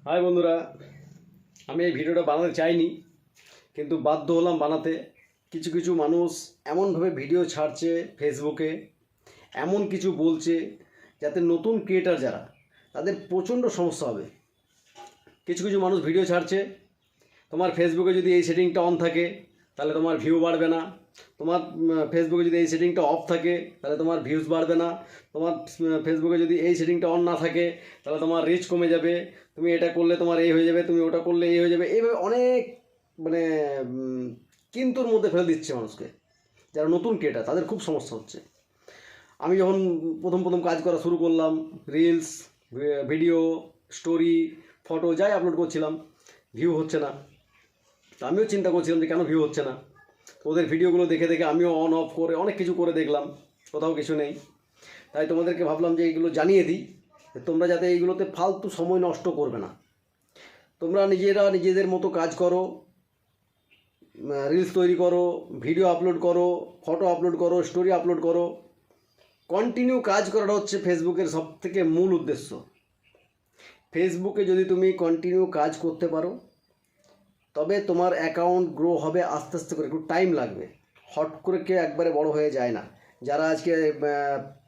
High বন্ধুরা, আমি এই ভিডিওটা বানাতে চাইনি, কিন্তু বাধ্য হলাম বানাতে। কিছু কিছু মানুষ এমনভাবে ভিডিও ছাড়ছে ফেসবুকে, এমন কিছু বলছে যাতে নতুন ক্রিয়েটার যারা তাদের প্রচণ্ড সমস্যা হবে। কিছু কিছু মানুষ ভিডিও ছাড়ছে, তোমার ফেসবুকে যদি এই সেটিংটা অন থাকে তাহলে তোমার ভিউ বাড়বে না, তোমার ফেসবুকে যদি এই সেটিংটা অফ থাকে তাহলে তোমার ভিউজ বাড়বে না, তোমার ফেসবুকে যদি এই সেটিংটা অন না থাকে তাহলে তোমার রিচ কমে যাবে, তুমি এটা করলে তোমার এই হয়ে যাবে, তুমি ওটা করলে এই হয়ে যাবে। এইভাবে অনেক মানে কিন্তুর মধ্যে ফেলে দিচ্ছে মানুষকে। যারা নতুন ক্রিয়েটার তাদের খুব সমস্যা হচ্ছে। আমি যখন প্রথম কাজ করা শুরু করলাম, রিলস, ভিডিও, স্টোরি, ফটো যাই আপলোড করছিলাম, ভিউ হচ্ছে না। তো আমিও চিন্তা করছিলাম যে কেন ভিউ হচ্ছে না। ওদের ভিডিওগুলো দেখে দেখে আমিও অন অফ করে অনেক কিছু করে দেখলাম, কোথাও কিছু নেই। তাই তোমাদেরকে ভাবলাম যে এইগুলো জানিয়ে দিই, তোমরা যাতে এইগুলোতে ফালতু সময় নষ্ট করবে না। তোমরা নিজেদের মতো কাজ করো, রিলস তৈরি করো, ভিডিও আপলোড করো, ফটো আপলোড করো, স্টোরি আপলোড করো। কন্টিনিউ কাজ করাটা হচ্ছে ফেসবুকের সবথেকে মূল উদ্দেশ্য। ফেসবুকে যদি তুমি কন্টিনিউ কাজ করতে পারো তবে তোমার অ্যাকাউন্ট গ্রো হবে আস্তে আস্তে করে, একটু টাইম লাগবে। হট করে কেউ একবারে বড় হয়ে যায় না। যারা আজকে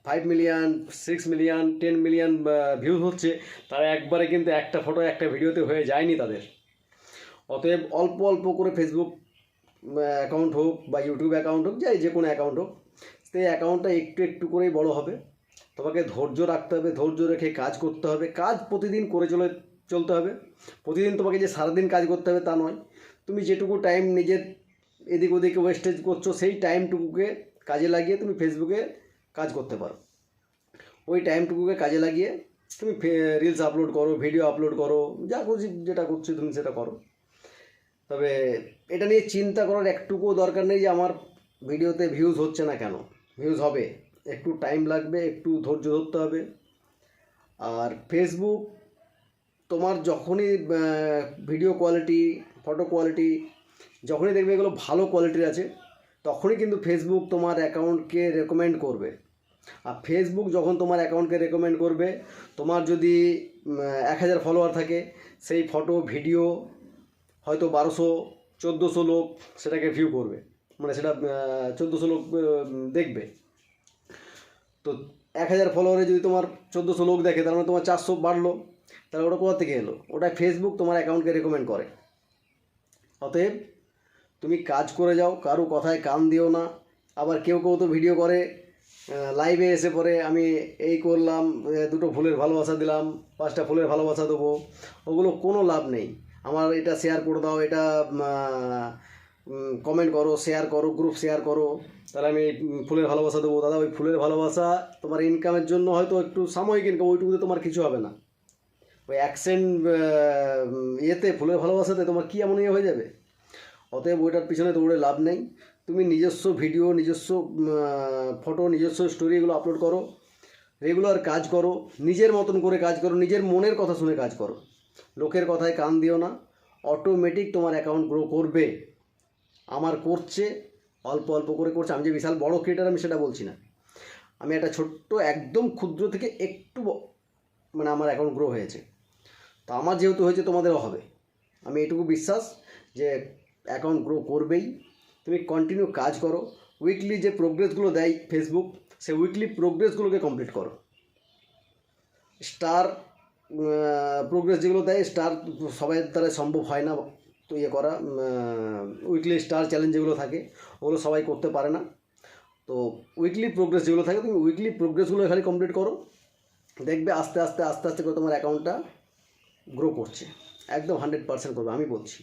5 মিলিয়ন, 6 মিলিয়ন, 10 মিলিয়ন ভিউজ হচ্ছে, তারা একবারে কিন্তু একটা ফটো একটা ভিডিওতে হয়ে যায়নি তাদের। অতএব অল্প অল্প করে ফেসবুক অ্যাকাউন্ট হোক বা ইউটিউব অ্যাকাউন্ট হোক, যে কোনো অ্যাকাউন্ট হোক, সেই অ্যাকাউন্টটা একটু একটু করেই বড় হবে। তোমাকে ধৈর্য রাখতে হবে, ধৈর্য রেখে কাজ করতে হবে, কাজ প্রতিদিন করে চলতে হবে। প্রতিদিন তোমাকে যে সারাদিন কাজ করতে হবে তা নয়। তুমি যেটুকু টাইম নিজের এদিক ওদিকে ওয়েস্টেজ করছো, সেই টাইমটুকুকে কাজে লাগিয়ে তুমি ফেসবুকে কাজ করতে পারো। ওই টাইমটুকুকে কাজে লাগিয়ে তুমি রিলস আপলোড করো, ভিডিও আপলোড করো, যা করছি যেটা করছো তুমি সেটা করো। তবে এটা নিয়ে চিন্তা করার একটুকুও দরকার নেই যে আমার ভিডিওতে ভিউজ হচ্ছে না কেন। ভিউজ হবে, একটু টাইম লাগবে, একটু ধৈর্য ধরতে হবে। আর ফেসবুক তোমার যখনই ভিডিও কোয়ালিটি, ফটো কোয়ালিটি যখনই দেখবে এগুলো ভালো কোয়ালিটির আছে, তখনই কিন্তু ফেসবুক তোমার অ্যাকাউন্টকে রেকমেন্ড করবে। আর ফেসবুক যখন তোমার অ্যাকাউন্টকে রেকমেন্ড করবে, তোমার যদি 1000 ফলোয়ার থাকে, সেই ফটো ভিডিও হয়তো 1200-1400 লোক সেটাকে ভিউ করবে, মানে সেটা 1400 লোক দেখবে। তো 1000 ফলোয়ারে যদি তোমার 1400 লোক দেখে, তার মানে তোমার 400 বাড়লো। তাহলে ওটা কোথা থেকে এলো? ওটা ফেসবুক তোমার অ্যাকাউন্টকে রেকমেন্ড করে। অতএব তুমি কাজ করে যাও, কারো কথায় কান দিও না। আবার কেউ তো ভিডিও করে, লাইভে এসে পরে আমি এই করলাম, 2টো ফুলের ভালোবাসা দিলাম, 5টা ফুলের ভালোবাসা দেবো। ওগুলো কোনো লাভ নেই। আমার এটা শেয়ার করে দাও, এটা কমেন্ট করো, শেয়ার করো, গ্রুপ শেয়ার করো, তাহলে আমি ফুলের ভালোবাসা দেবো। দাদা, ওই ফুলের ভালোবাসা তোমার ইনকামের জন্য হয়তো একটু সাময়িক ইনকাম, ওইটুকুতে তোমার কিছু হবে না। ওই অ্যাকসেন্ট ইয়েতে, ফুলের ভালোবাসাতে তোমার কী এমন ইয়ে হয়ে যাবে? অতএব ওইটার পিছনে দৌড়ে লাভ নেই। তুমি নিজস্ব ভিডিও, নিজস্ব ফটো, নিজস্ব স্টোরি এগুলো আপলোড করো, রেগুলার কাজ করো, নিজের মতন করে কাজ করো, নিজের মনের কথা শুনে কাজ করো, লোকের কথায় কান দিও না। অটোমেটিক তোমার অ্যাকাউন্ট গ্রো করবে। আমার করছে, অল্প অল্প করে করছে। আমি যে বিশাল বড় ক্রিয়েটার আমি সেটা বলছি না, আমি একটা ছোট্ট একদম ক্ষুদ্র থেকে একটু মানে আমার অ্যাকাউন্ট গ্রো হয়েছে। তো আমার যেহেতু হয়েছে, তোমাদেরও হবে। আমি এটুকু বিশ্বাস যে অ্যাকাউন্ট গ্রো করবেই। তুমি কন্টিনিউ কাজ করো, উইকলি যে প্রোগ্রেসগুলো দেয় ফেসবুক, সেই উইকলি প্রোগ্রেসগুলোকে কমপ্লিট করো। স্টার প্রোগ্রেস যেগুলো দেয়, স্টার সবাই দ্বারা সম্ভব হয় না তো ইয়ে করা। উইকলি স্টার চ্যালেঞ্জ যেগুলো থাকে ওগুলো সবাই করতে পারে না। তো উইকলি প্রোগ্রেস যেগুলো থাকে, তুমি উইকলি প্রোগ্রেসগুলো খালি কমপ্লিট করো, দেখবে আস্তে আস্তে আস্তে আস্তে করে তোমার অ্যাকাউন্টটা গ্রো করছে। একদম 100% করবে, আমি বলছি।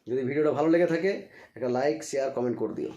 যদি ভিডিওটা ভালো লেগে থাকে, একটা লাইক, শেয়ার, কমেন্ট করে দিও।